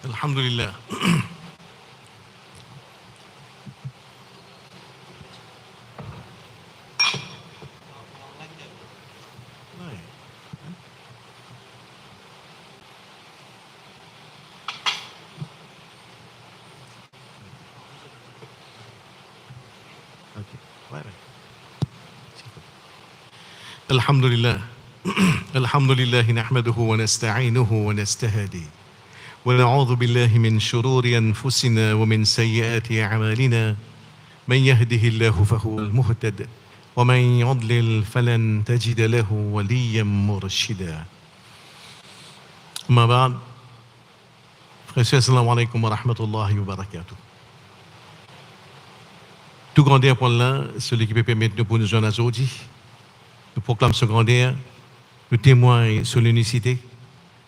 Alhamdulillah. الحمد لله الحمد لله نحمده ونستعينه ونستهديه ونعوذ بالله من شرور أنفسنا ومن سيئات أعمالنا من يهده الله فهو المهتد ومن يضلل فلن تجد له وليا مرشدا أما بعد السلام عليكم ورحمة الله وبركاته. Tout grandeur pour l'un, celui qui peut permettre de pour nous joindre aujourd'hui. Nous proclamons ce grandeur, nous témoignons sur l'unicité,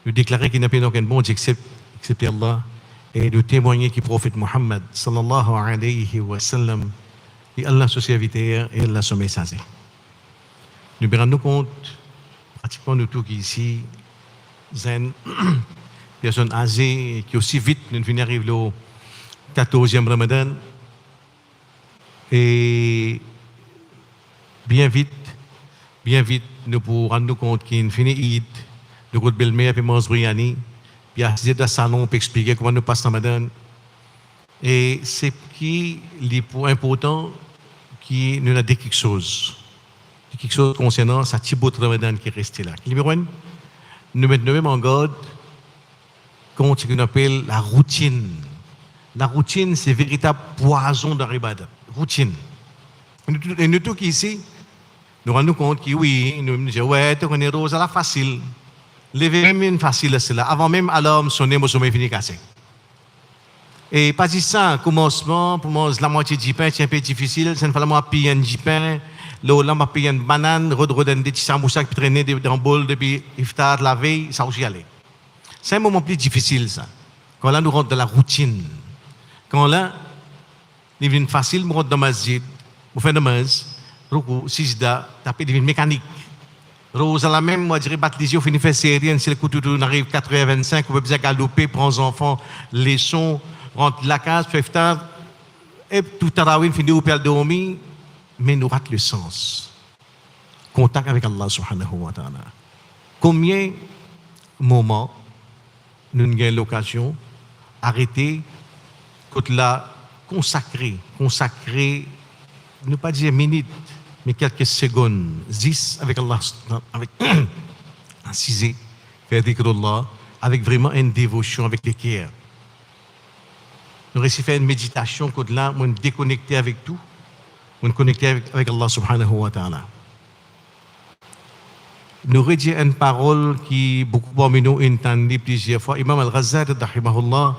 nous déclarons qu'il n'y a pas aucun bon Dieu excepté Allah, et nous témoignons qu'il prophète Muhammad sallallahu alayhi wa sallam, et Allah son serviteur et Allah son messager. Nous nous rendons compte, pratiquement nous tous qui ici, zen, personnes âgées, qui aussi vite nous venons arriver au 14e Ramadan, et bien vite, nous pour rendre nous compte qu'il y a une fini Eid, nous avons belle-mère et manger briani, puis assister dans le salon pour expliquer comment nous passons Ramadan. Et c'est qui est important qui nous a dit quelque chose concernant sa petite bout de Ramadan qui est resté là. Numéro 1, nous mettons même en garde contre ce qu'on appelle la routine. La routine, c'est véritable poison dans l'ibadat. Routine. Et nous tous ici, nous rendons compte que oui, nous disons, ouais, tu connais rose à la facile. Lever même facile à cela. Avant même alarme sonner, mon sommeil fini cassé. Et pas dit ça, commencement, pour moi, la moitié du pain, c'est un peu difficile. Ça ne fallait pas payer un pain. Là, m'a payé une banane, redonner des petits samoussas qui traînaient dans le bol depuis iftar la veille, ça aussi allait. C'est un moment plus difficile, ça. Quand là, nous rentrons dans la routine. Quand là, il devient facile, nous rentrons dans le masjid, nous faisons namaz, ruku, sijda, tapi devient mécanique. Rose à la même, moi, je dirais, battre les yeux, finir faire série, si le coup tout arrive 4h25, on peut bien galoper, prendre les enfants, les sons, rentre la case, fait iftar, et tout tarawih, finir au père dormir, mais nous rate le sens. Contact avec Allah subhanahu wa ta'ala. Combien de moments nous avons l'occasion d'arrêter, quand là, consacrer, ne pas dire minutes, mais quelques secondes, 10 avec Allah, avec assiser, faire dhikrullah, avec vraiment une dévotion, avec les cœurs. Nous réussissons à faire une méditation, quand là, on est déconnecté avec tout, on est connecté avec Allah subhanahu wa ta'ala. Nous redisons une parole qui, beaucoup parmi nous, entendent plusieurs fois. Imam Al-Ghazali, rahimahullah,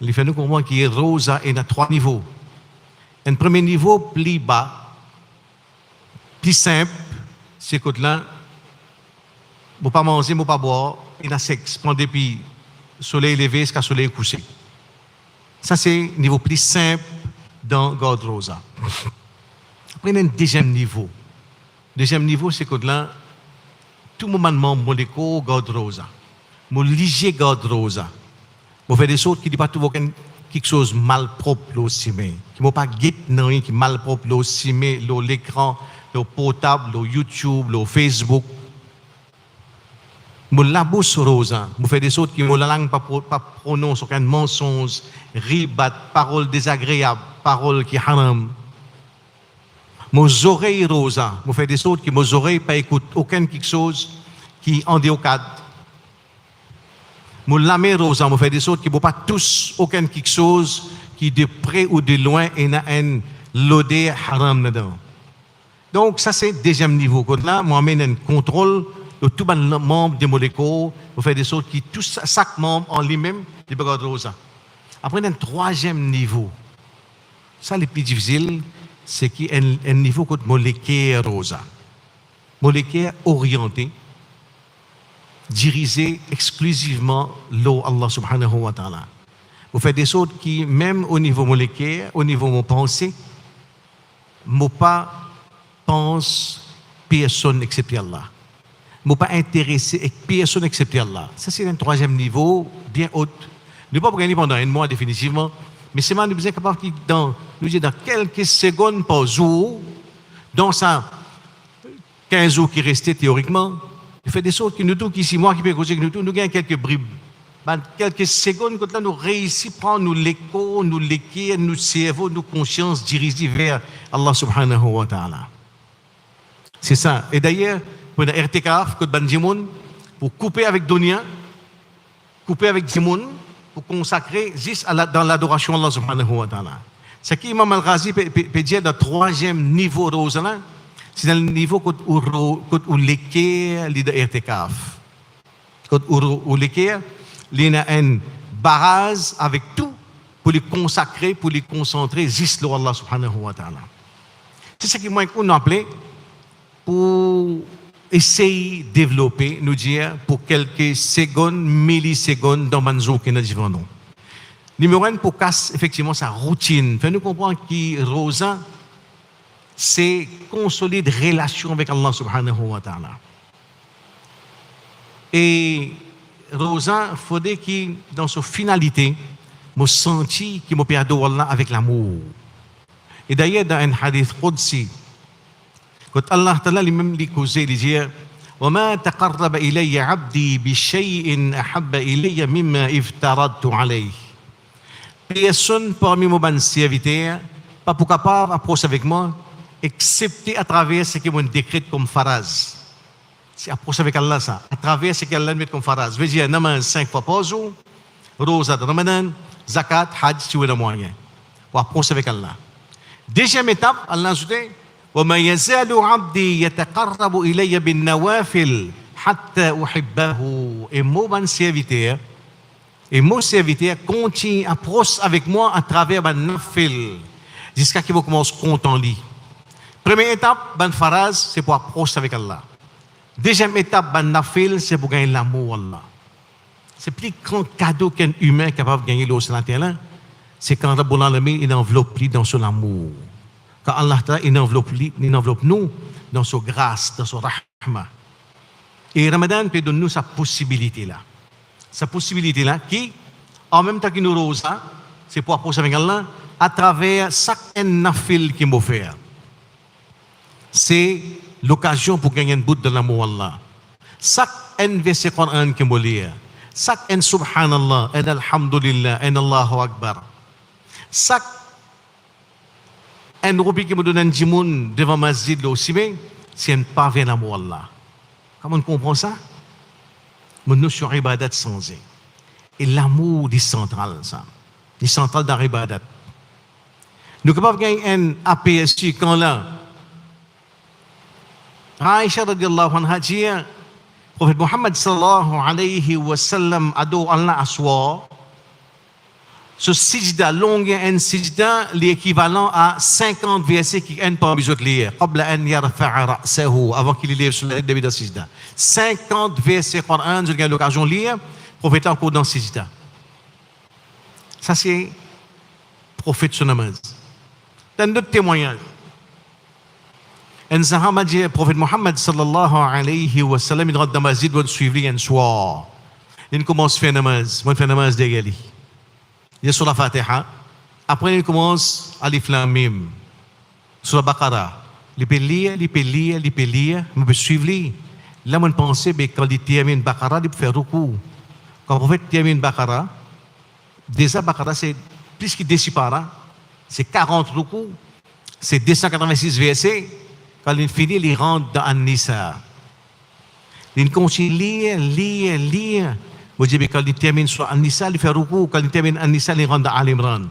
il fait nous comprendre qu'il y a rosa et à 3 niveaux. Un premier niveau, plus bas, plus simple, c'est que là, vous ne pas manger, vous ne pas boire, il y a sexe, prendre depuis soleil levé jusqu'à soleil couché. Ça, c'est le niveau plus simple dans God Rosa. Après, il y a un deuxième niveau. Le deuxième niveau, c'est que là, tout moment, mon déco, God Rosa. Mon léger God Rosa. Vous faites des choses qui ne disent pas tout quelque chose de mal propre aussi, mais qui ne pas guette non qui mal propre aussi, mais l'écran, le portable, le YouTube, le Facebook. Mon la bouche rosa, vous faites des choses qui ne langue pas prononce aucun mensonge, ribat, parole désagréable, parole qui haram. Mes oreilles rosa, vous faites des choses qui mes oreilles pas écoutent aucun quelque chose qui en déocade. Mon lamé rosa, me fait des choses qui ne vont pas tous aucun quelque chose qui de près ou de loin est un l'odeur haram dedans. Donc ça c'est le deuxième niveau. Quand là, moi amène un contrôle de tout le membre des molécules, me fait des choses qui tous chaque membre en lui-même des bagages rosa. Après un troisième niveau. Ça le plus difficile, c'est qu'il y a un niveau comme molécule rosa. Molécule orientée. Diriger exclusivement l'eau Allah subhanahu wa ta'ala. Vous faites des choses qui, même au niveau moléculaire, au niveau de mon pensée, je pas pense personne excepté Allah. Je pas intéressé avec personne excepté Allah. Ça, c'est un troisième niveau bien haut. Nous ne pouvons pas gagner pendant un mois définitivement, mais c'est mal, nous sommes capables dans quelques secondes par jour, dans ça 15 jours qui restaient théoriquement, nous faisons des choses qui nous touchent, ici, moi qui peux causer que nous touchent, nous gagnons quelques bribes. Ben, quelques secondes, quand là, nous réussissons à prendre l'écho, nous l'équerre, nos cerveaux, nos consciences dirigées vers Allah subhanahu wa ta'ala. C'est ça. Et d'ailleurs, pour la RTKF, pour couper avec Dunia, couper avec Dimoun, pour consacrer juste dans l'adoration d'Allah subhanahu wa ta'ala. Ce qui Imam Al-Ghazi peut dire dans le troisième niveau de Rosalan, c'est dans le niveau où l'équerre de RTKF. Où l'équerre, il y a une base avec tout pour les consacrer, pour les concentrer juste sur Allah subhanahu wa ta'ala. C'est ce qui m'a appelé pour essayer de développer, nous dire, pour quelques secondes, millisecondes dans Manzo qui est devant nous. Numéro 1, pour casser effectivement sa routine. Fait nous comprendre que Rosa, c'est consolider relation avec Allah subhanahu wa ta'ala. Et Rosa, il faudrait que dans sa finalité, je senti qu'il m'a perdu Allah avec l'amour. Et d'ailleurs, dans un hadith Qudsi, quand Allah Ta'ala lui-même lui causait, il dit وَمَا تَقَرَّبَ إِلَيَّ عَبْدِي بِشَيْءٍ أَحَبَّ إِلَيَّ مِمَّا افترضت عليه. Personne parmi mes serviteurs, pas pour capable d'approcher avec moi, excepté à travers ce que mon décret comme phrase. C'est approcher avec Allah ça, à travers ce qu'Allah met comme phrase. Je veux dire, namaz 5 fois par jour, rosa de Ramadan, zakat, hajj, si vous avez le moyen. Pour approcher avec Allah. Deuxième étape, Allah a dit وَمَا يَزَالُ عَبْدِي يَتَقَرَّبُ إِلَيَّ بِالنَّوَافِلِ حَتَّى أُحِبَّهُ. Et mon serviteur continue à approcher avec moi à travers ma nafil jusqu'à ce qu'il commence à compter en lui. Première étape, ban phrase, c'est pour approcher avec Allah. Deuxième étape, ban nafil, c'est pour gagner l'amour Allah. C'est plus grand cadeau qu'un humain capable de gagner l'eau sur la terre, c'est quand Rabbul Alamin il enveloppe lui dans son amour. Quand Allah il enveloppe nous dans sa grâce, dans son rahma. Et Ramadan peut donner nous sa possibilité là. Sa possibilité là qui, en même temps qu'il nous rose, c'est pour approcher avec Allah à travers chaque nafil qu'il m'a fait. C'est l'occasion pour gagner un bout de l'amour Allah. Chaque verset Coran qu'il m'a lire, chaque subhanallah, et alhamdulillah, et Allahu Akbar. Chaque un rupi qui me donne un djimoun devant masjid là aussi bien, c'est un pavé l'amour Allah. Comment on comprend ça? Mon notion ibadat sans et. Et l'amour est central, ça. Il est central dans l'ibadat. Nous sommes capables de gagner un APSU quand là. Aïcha radiallahu anha dit, Prophète Muhammad sallallahu alayhi wa sallam ado Allah aswa. Ce sijda, long un sijda, l'équivalent à 50 versets qui ont pas besoin de lire. Avant qu'il lève sur le début de sijda. 50 versets Coran, j'ai eu l'occasion de lire, prophète encore dans sijda. Ça c'est prophète son namaz. Dans d'autres témoignages. Un sahaba dit, prophète Muhammad sallallahu alayhi wa sallam, il rentre dans la masjid, il va suivre un soir. Il commence à faire namaz, il fait namaz derrière lui. Il est sur la Fatiha. Après, il commence à Alif Lam Mim. Sur la Baqara. Il peut lire, il peut suivre lui. Là, on pense que quand il termine Baqara, il peut faire ruku. Quand le prophète termine Baqara, déjà Baqara, c'est plus que 10 paras. C'est 40 ruku. C'est 286 versets. Quand il finit, il rentre dans An-Nisa. Il continue à lire. Vous dites, quand il termine sur An-Nisa, il fait ruku. Quand il termine An-Nisa, il rentre dans Al-Imran.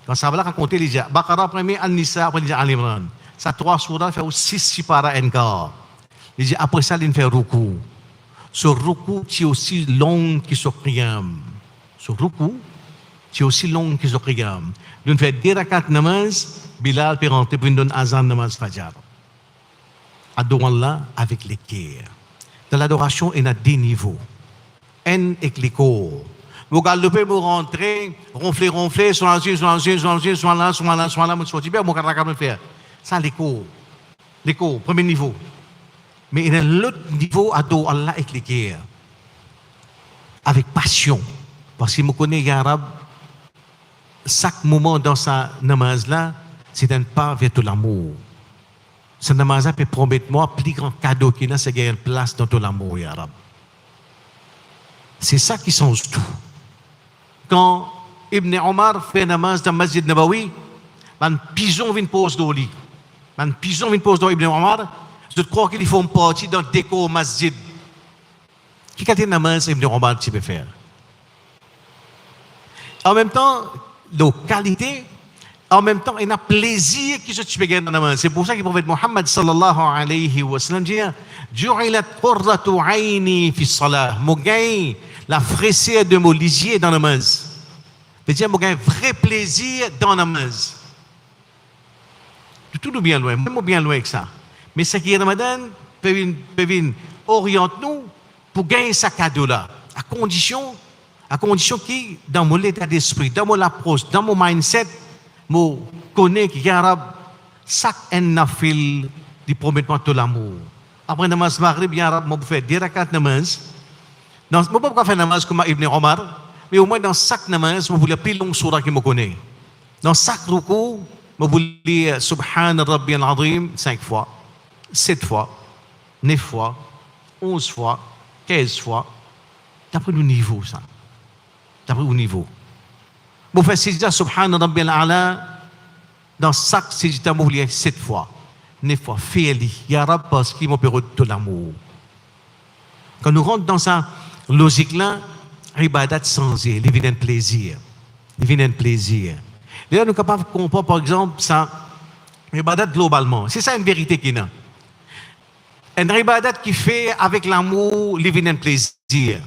Quand ça va là, raconter, il dit, Baqara premier, An-Nisa, après il dit Al-Imran. Ça, 3 surahs, fait 6 paras encore. Il dit, après ça, il fait ruku. Ce ruku, c'est aussi long que ce qiyam. Ce ruku, c'est aussi long que ce qiyam. Il fait 10 rakat namaz, Bilal peut rentrer pour une donne azan namaz fajar. Adorons Allah avec les cœurs. Dans l'adoration, il y a 2 niveaux. Un avec les corps. Vous galopez, vous rentrez, ronflez, soit là, vous sortez bien, vous allez faire. Ça, les corps, premier niveau. Mais il y a l'autre niveau, adorer Allah avec les cœurs. Avec passion. Parce qu'il me connaît, ya Rab, chaque moment dans sa namaz-là, c'est un pas vers tout l'amour. Ce namaz-là peut promettre moi, plus grand cadeau qu'il a, c'est qu'il y a une place dans tout l'amour, ya Rab. C'est ça qui change tout. Quand Ibn Omar fait namaz dans le Masjid Nabawi, un pigeon vient poser dans le lit. Un pigeon vient poser dans Ibn Omar, je crois qu'il faut une partie dans le déco masjid. Qui a namaz Ibn Omar tu peux faire? En même temps, la qualité, en même temps, il y a plaisir que tu peux gagner dans namaz. C'est pour ça que le prophète Mohammed sallallahu alayhi wa sallam dit Ju'ilat qurratu ayni fi salah. Mon gain, la fraîcheur de mon lisier dans namaz. C'est-à-dire, mon gain, vrai plaisir dans namaz. Tout est bien loin, même bien loin que ça. Mais ce qui est Ramadan peut orienter nous pour gagner ce cadeau-là, à condition que dans mon état d'esprit, dans mon approche, dans mon mindset, je connais qu'il y a chaque nafil du promettement de l'amour. Après namaz maghrib, il y a je fais 10 rakat namaz. Je ne peux pas faire namaz comme Ibn Omar, mais au moins dans chaque namaz, je voulais plus long surah que je connais. Dans chaque ruku, je voulais lire Subhan Rabbi al-Azim 5 fois, 7 fois, 9 fois, 11 fois, 15 fois. D'après le niveau, ça. D'après le niveau. Je fais Sijda Subhan Rabbi al-A'la, dans chaque Sijda, je voulais 7 fois, 9 fois. Fais-le, Ya Rab, parce qu'il m'a perdu de l'amour. Quand nous rentrons dans sa logique-là, ibadat sans il vient un plaisir. Il vient un plaisir. Là, nous sommes capables de comprendre, par exemple, ça, ibadat globalement. C'est ça une vérité qu'il y a. Un ibadat qui fait avec l'amour, il vient un plaisir.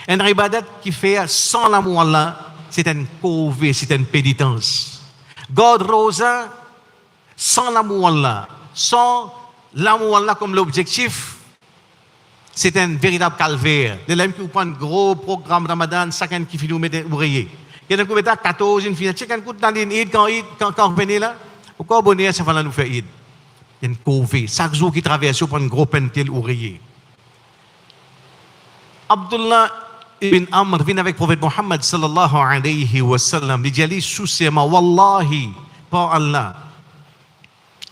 Un ibadat qui fait sans l'amour là, c'est une corvée, c'est une pénitence. God Rosa, sans l'amour là, sans l'amour là comme l'objectif, c'est un véritable calvaire. De l'homme qui prend un gros programme Ramadan, chacun qui finit mettre ouvrier. Il y a un coup de 14, une finale. Chacun coup dans l'Eid, quand on venait là, pourquoi abonner ça va nous faire Eid? Il y a une corvée. Chaque jour qui traverse, il prend un gros pentel ouvrier. Abdullah ibn Amr vient avec le prophète Mohammed sallallahu alayhi wa sallam. Il dit allez souciement, wallahi, par Allah.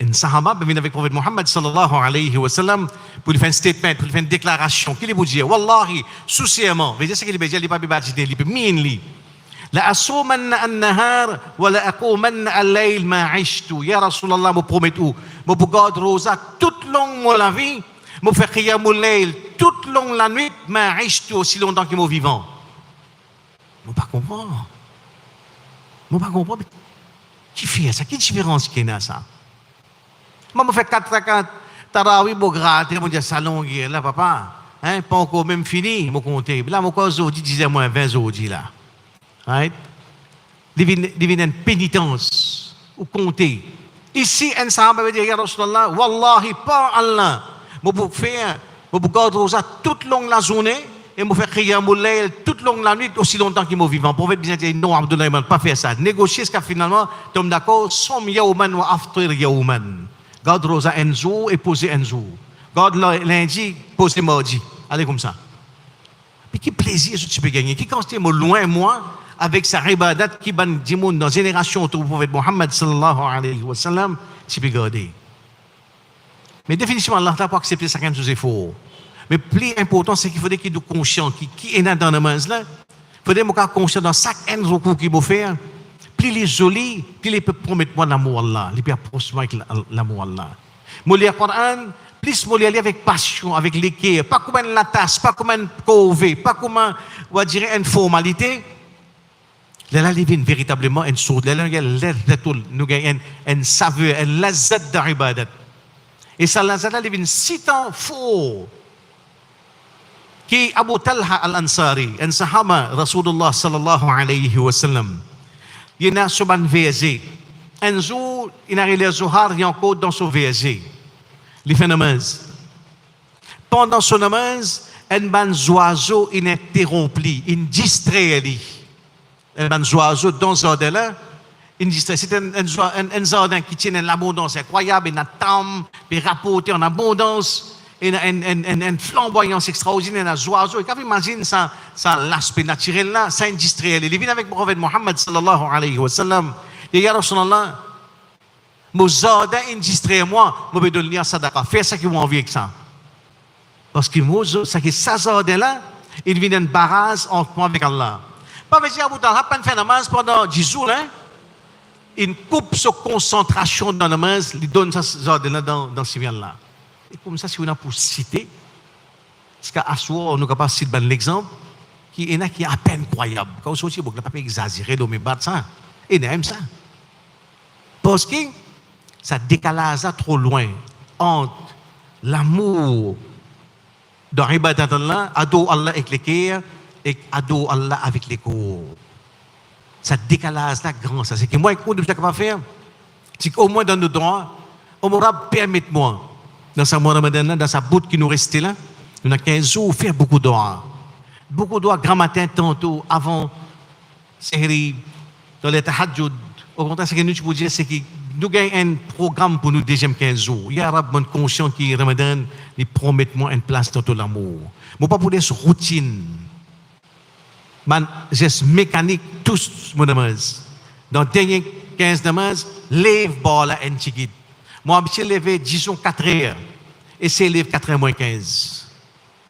Un sahaba vient avec le prophète Mohammed sallallahu alayhi wa sallam pour lui faire un statement, pour lui faire une déclaration. Qu'il vous dit, wallahi, souciement. Vous voyez ce qu'il dit, il ne peut pas dire, il peut mine. La asumanna an-nahar wa la aqumanna al-layl ma 'ishtu. Ya Rasulullah, me promettez, me garde rosa toute longue la vie, me faire qiyamul layl toute longue la nuit, ma 'ishtu aussi longtemps que je vivant. Je ne pas comprendre. Je ne pas comprendre. Qui fait ça? Quelle différence qu'il y a ça? Je me fais 4 rakat tarawih pour gratter, je me dis salon là papa, hein, pas encore même fini, je compter. Là mon cause aujourd'hui disait moi 20 aujourd'hui là. Right? Divine une pénitence ou compter. Ici un sahaba veut dire ya Rasulullah, wallahi pas Allah. Je peux faire, je peux garder rosa toute longue la journée et je faire qiyamul layl toute longue la nuit aussi longtemps qu'il est vivant. Pour bien dire non Abdullah ibn pas faire ça. Négocier ce qu'a finalement tombe d'accord, som yawman wa aftir yawman. Garde rosa un jour et poser un jour. Garde lundi, poser mardi. Allez comme ça. Mais quel plaisir tu peux gagner. Qui quand tu es loin moi avec sa ibadat qui ban du monde dans génération autour du prophète Mohammed sallallahu alayhi wa sallam, tu peux garder. Mais définitivement, Allah n'a pas accepté ça comme sous effort. Mais plus important, c'est qu'il faudrait qu'il soit conscient, qui est dans le monde là, il faudrait qu'il soit conscient dans chaque recours qu'il va faire. Plus il est joli, plus il peut promettre moi l'amour Allah, il peut approcher avec l'amour Allah. Moi, le Coran, plus moi, lire avec passion, avec l'équerre, pas comme une tasse, pas comme une corvée, pas comme on va dire une formalité. Là, il vient véritablement une sourde. Là, nous avons une saveur, une lazat d'ibadat. Et ça, lazat, il vient si tant fort qui Abu Talha al-Ansari, un sahaba Rasulullah sallallahu alayhi wa sallam, il y a sur un verset. Un jour, il a réalisé Zohar, il y a encore dans ce verset. Il fait namaz. Pendant son namaz, un ban oiseau ininterrompu, il distrait. Un ban oiseau dans ce jardin-là, il distrait. C'est un jardin qui tient une abondance incroyable, il a tam, il rapporte en abondance. une flamboyance extraordinaire, un oiseau. Et quand vous imaginez ça, l'aspect naturel là, ça industriel. Il vient avec le prophète Mohammed sallallahu alayhi wa sallam. Et ya Rasulallah, Mozada industriel moi, je vais donner sadaqa. Fais ça qui m'a envie avec ça. Parce que Mozo, ça qui est ça là, il vient d'un barrage entre moi avec Allah. Pas dire Abu Talha, pas faire namaz pendant 10 jours, hein? Il coupe sa concentration dans la namaz, il donne ça là dans ce là. Et comme ça, si on a pour citer, parce qu'à soi, on est capable de citer l'exemple, qui est à peine croyable. Quand on sortit, on ne peut pas exagérer, mais battre ça. Et on aime ça. Parce que ça décalage trop loin entre l'amour dans l'ibadat d'Allah, ado Allah avec les cœurs, et ado Allah avec les corps. Ça décalage là grand. Ça, c'est que moi, écoute, je suis capable de faire, c'est qu'au moins dans nos droits, on m'aura permis-moi, dans sa mois Ramadan, dans sa bout qui nous restait là, nous avons 15 jours, faire beaucoup d'oies. Beaucoup d'oies, grand matin, tantôt, avant, série, dans les tahajjud. Au contraire, ce que nous pouvons dire, c'est que nous avons un programme pour nous deuxième 15 jours. Il y a un bon conscient qui, Ramadan, il promet moi une place dans tout l'amour. Je ne pas pour des routines. Man, geste mécanique, tous, mon namaz. Dans les derniers 15 namaz, lève bas là, un chiquit. Moi, habitué lever, disons, 4 heures. Et c'est lever 4 heures moins 15.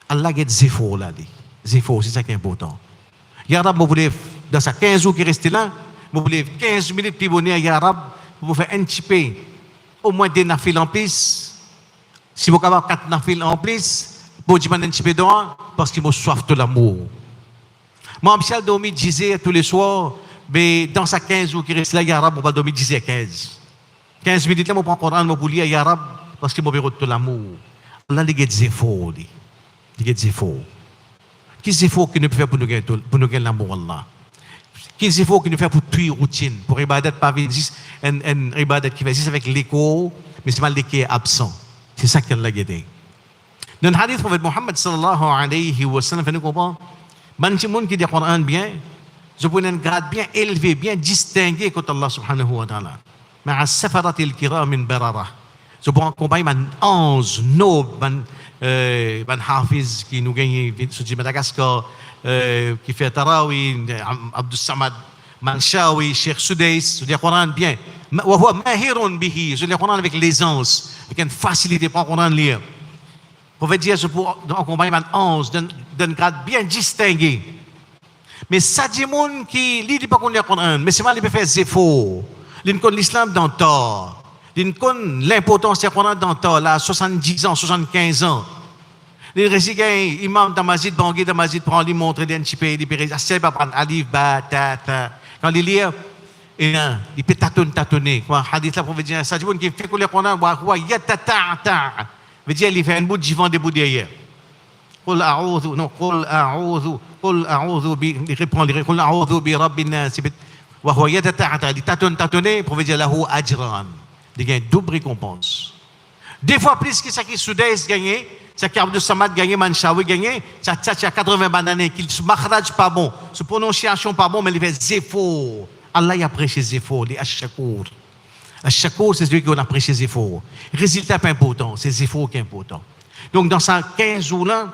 Allah a des efforts là. Des efforts, c'est ça qui est important. Yarab, vous voulez, dans ces 15 jours qui restent là, vous voulez 15 minutes plus bonheur, Yarab, vous faites un petit peu, au moins des nafils en plus. Si vous avez 4 nafils en plus, vous dites un petit peu d'or, parce qu'il m'a soif de l'amour. Moi, Michel Domi disait tous les soirs, mais dans ces 15 jours qui restent là, Yarab, on va dormir 10 et 15. 15 minutes là, je prends le Coran, je vais lire Yarab, parce qu'il m'a besoin de l'amour. Allah, il y a des efforts. Il y a des efforts. Quels efforts qu'il nous fait pour nous gagner l'amour Allah? Quels efforts qu'il nous fait pour tuer routine, pour ibadat pas juste un ibadat qui va juste avec l'écho, mais c'est mal l'écho est absent. C'est ça qu'Allah a dit. Dans le hadith du prophète Mohammed sallallahu alayhi wa sallam, nous comprenons, les gens qui disent le Coran bien, je peux un grade bien élevé, bien distingué contre Allah subhanahu wa ta'ala. Mais à safarat il-kiram min barara. Je peux accompagner un ange noble, un hafiz qui nous gagne sur Madagascar, qui fait Tarawi, Abdus Samad, Manshawi, Cheikh Soudais, je dis le Coran bien. Mahirun bihi, je dis le Coran avec l'aisance, avec une facilité pour le Coran lire. Vous pouvez dire, je peux accompagner un ange d'un grade bien distingué. Mais ça dit monde qui lit pas qu'on lit le Coran, mais c'est mal il peut faire des efforts. Il connaît l'islam dans le temps. Il connaît l'importance du Coran dans le temps, là, 70 ans, 75 ans. Il récite un imam dans Masjid, Bangui dans Masjid, prend lui montrer des petit peu, il peut essayer de prendre alif, ba, ta, ta. Quand il lit, il peut tâtonner. Quand hadith là, pour dire, ça dit monde qui fait que le Coran, wa yatata. Veut dire, il fait un bout de vent debout derrière. قل أعوذ il répond قل أعوذ برب الناس وهو يتتعتع il tâtonner pour dire lahu ajran il gagne double récompense des fois plus que ça qui Soudais gagné ça qui Abdou Samad gagné Manshawi gagné ça a 80 bananes qui se makhraj pas bon se prononciation pas bon mais il fait zéfo Allah y apprécie zéfo les ash-shakour ash-shakour c'est celui qui apprécie zéfo résultat pas important c'est zéfo qui est important donc dans ces 15 jours là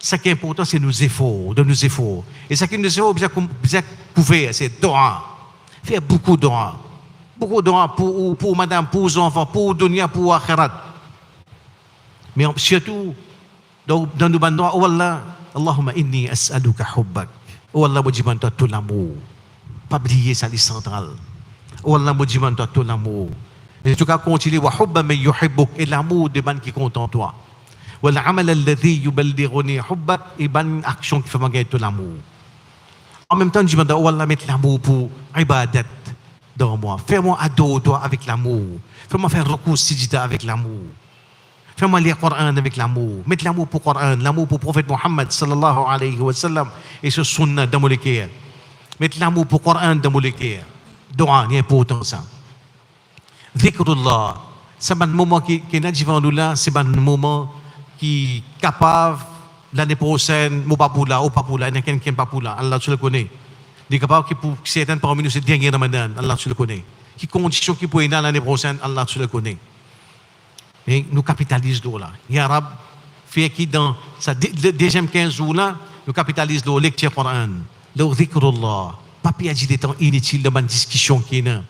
ce qui est important, c'est nos efforts, de nos efforts. Et ce qui nous efforts, bien couvert, c'est doa. Faire beaucoup de doa. Beaucoup de doa pour madame, pour les enfants, pour dunya, pour akhirat. Mais surtout, dans nos bandits, oh Allah, Allahumma inni as'aluka hubbak. Oh Allah, moi, je tout l'amour. Pas oublier ça, les centrales. Oh Allah, moi, je tout l'amour. Et en tout cas, continue, wa hubba man yuhibbuk, et l'amour de man qui compte en toi. والعمل الذي يبلغني حبك et bonne action qui fait gagner tout l'amour. En même temps, je me dis, oh Allah, mettre l'amour pour ibadat dans moi. Fais-moi adorer toi avec l'amour. Fais-moi faire recours sijida avec l'amour. Fais-moi lire le Coran avec l'amour. Mettre l'amour pour le Coran, l'amour pour le prophète Mohammed sallallahu alayhi wa sallam et ce sunnah dans mon cœur. Mettre l'amour pour le Coran dans mon cœur. Doa, c'est important ça. Dhikrullah, c'est un moment qui est devant nous là, c'est un moment qui est capable, l'année prochaine, ou pas pour là, il y a quelqu'un qui n'est pas pour là, Allah tu le connais. Il est capable que pour certains parmi nous, c'est le dernier Ramadan, Allah tu le connais. Qui conditions qui pourraient dans l'année prochaine, Allah tu le connais. Et nous capitalisons là. Ya Rab, fait qui dans sa deuxième 15 jours là, nous capitalisons le lecture Coran, le dhikrullah, pas perdre des temps inutiles dans une discussion qui est là.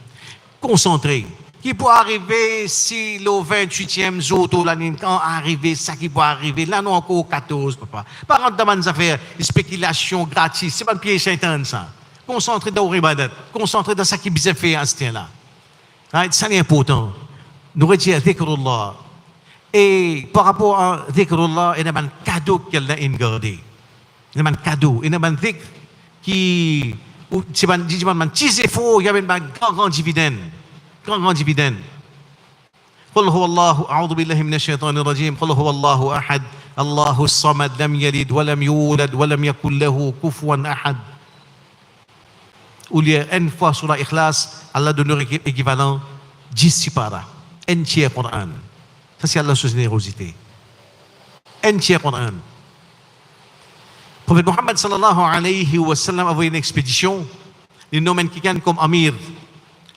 Concentré. Qui peut arriver si le 28e jour de l'année, quand arriver, ça qui peut arriver, là, non, encore 14, papa. Pas rentrer dans des affaires, spéculation gratis, c'est pas un piège Satan, ça. Concentré dans l'ibadat, concentré dans ce qui est bien fait à ce temps-là. Right? Ça, c'est important. Nous retirons dhikrullah. Et par rapport à dhikrullah, il y a un cadeau qu'elle a gardé. Il y a un cadeau, il y a un dhikr qui, c'est un petit effort, il y a un grand dividende. Grand dividende. قل هو الله أعوذ بالله من الشيطان الرجيم قل هو الله أحد الله الصمد لم يلد ولم يولد ولم يكن له كفوا أحد. Ou lire une fois sur la Ikhlas, Allah donne l'équivalent 10 para. Un tiers Coran. Ça c'est Allah sa générosité. Un tiers Coran. Prophète Mohammed sallallahu alayhi wa sallam avait une expédition. Il nomme quelqu'un comme Amir.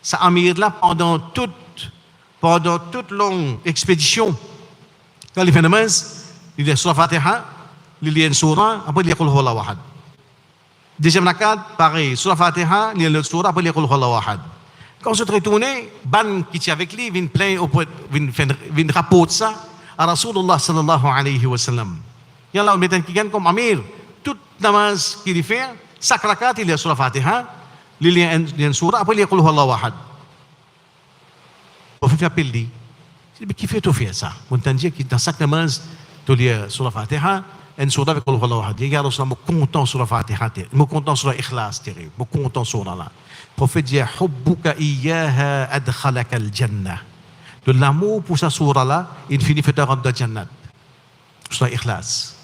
Ça Amir-là, pendant toute longue expédition, quand il fait namaz, il lit sur la Fatiha, il lit une surah, après il lit Qul Huwallahu Ahad. Deuxième rakat, pareil, sur la Fatiha, il lit une surah, après il lit Qul Huwallahu Ahad. Quand je suis retourné, Ban qui était avec lui, vient rapporter ça à Rasulullah sallallahu alayhi wa sallam. Il y a là, on met quelqu'un comme Amir, toute namaz qu'il fait, chaque rakat, il lit sur la Fatiha, il lit une surah, après il lit Qul Huwallahu Ahad. Le prophète appelle lui. Il dit, qui fait tout faire ça? On t'a dit que dans chaque namaz, tu lis sur la Fatiha, une surah avec Qul Huwallahu Ahad. Il dit, je suis content sur la Fatiha, je suis content sur la Ikhlas, je suis content sur la. Le prophète dit, hubbuka iyyaha adkhalaka al-jannah. De l'amour pour sa surah-là, il finit fait te rentrer dans le Jannat. Sur la Ikhlas.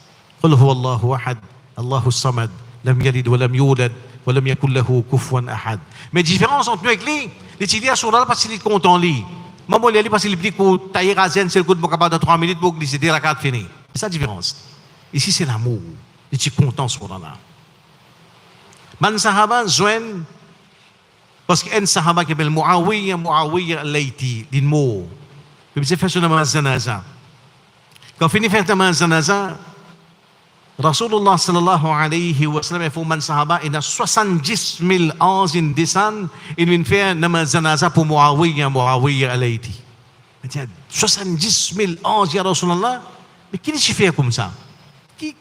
Qul Huwallahu Ahad, Allahu Samad, lam yalid wa lam yulad, wa lam yakul lahu kufuwan ahad. Mais différence entre nous avec lui, il dit la surah-là parce qu'il est content lui. Maman, il dit parce qu'il dit que tailler à zen, c'est le coup de capable de 3 minutes pour glisser des rakats finis. C'est ça la différence. Ici, c'est l'amour. Il est content sur là. Man sahaba joint parce qu'un sahaba qui s'appelle Muawiya al-Layti, dit mot. Il s'est fait sur le namaz janaza. Quand il finit de faire le namaz janaza, Rasulullah sallallahu alayhi wa sallam a fait man sahaba, il a 70 000 ans in descend, il vient faire namaz janaza pour Muawiya al-Layti. Il dit 70 000 ans, ya Rasulullah, mais qui s'est fait comme ça? Quelque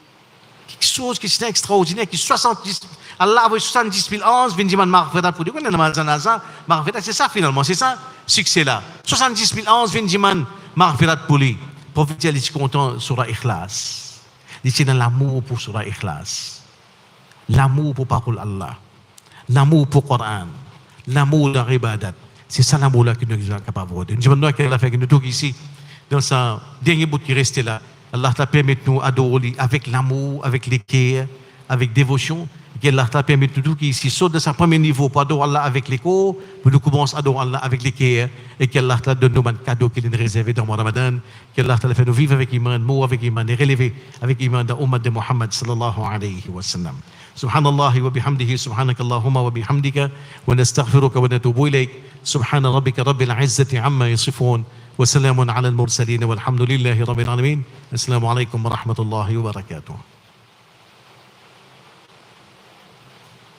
chose qui est extraordinaire, qui 70, Allah avait 70 000 ans, vient dire maghfirat pour dire qu'on est namaz janaza, maghfirat c'est ça finalement, c'est ça, succès là. 70 000 ans, vient dire maghfirat pour lui. Le prophète il est content sur la Ikhlas. C'est dans l'amour pour Surah Ikhlas, l'amour pour parole Allah, l'amour pour Coran, l'amour dans l'ibadat. C'est ça l'amour-là que nous sommes capables de faire. Nous avons fait que nous sommes ici, dans ce dernier bout qui reste là. Allah t'a permis de nous adorer avec l'amour, avec l'équerre, avec dévotion. Allah t'a permis de nous ici, saut de ce premier niveau pour adorer Allah avec l'écho, pour nous commencer à adorer Allah avec l'équerre, et qu'Allah t'a donné un cadeau qu'il est réservé dans le Ramadan, qu'Allah t'a fait nous vivre avec iman, mourir avec iman, et relever avec iman dans l'ummat de Muhammad sallallahu alayhi wa sallam. Subhanallah wa bihamdihi, subhanakallahumma wa bihamdika, wa nastaghfiruka wa natubu ilayk, subhana rabbika rabbil izzati amma yasifun, wa salamun ala al-mursalin, walhamdulillahi rabbil alamin. Assalamu alaykum wa rahmatullahi wa barakatuh.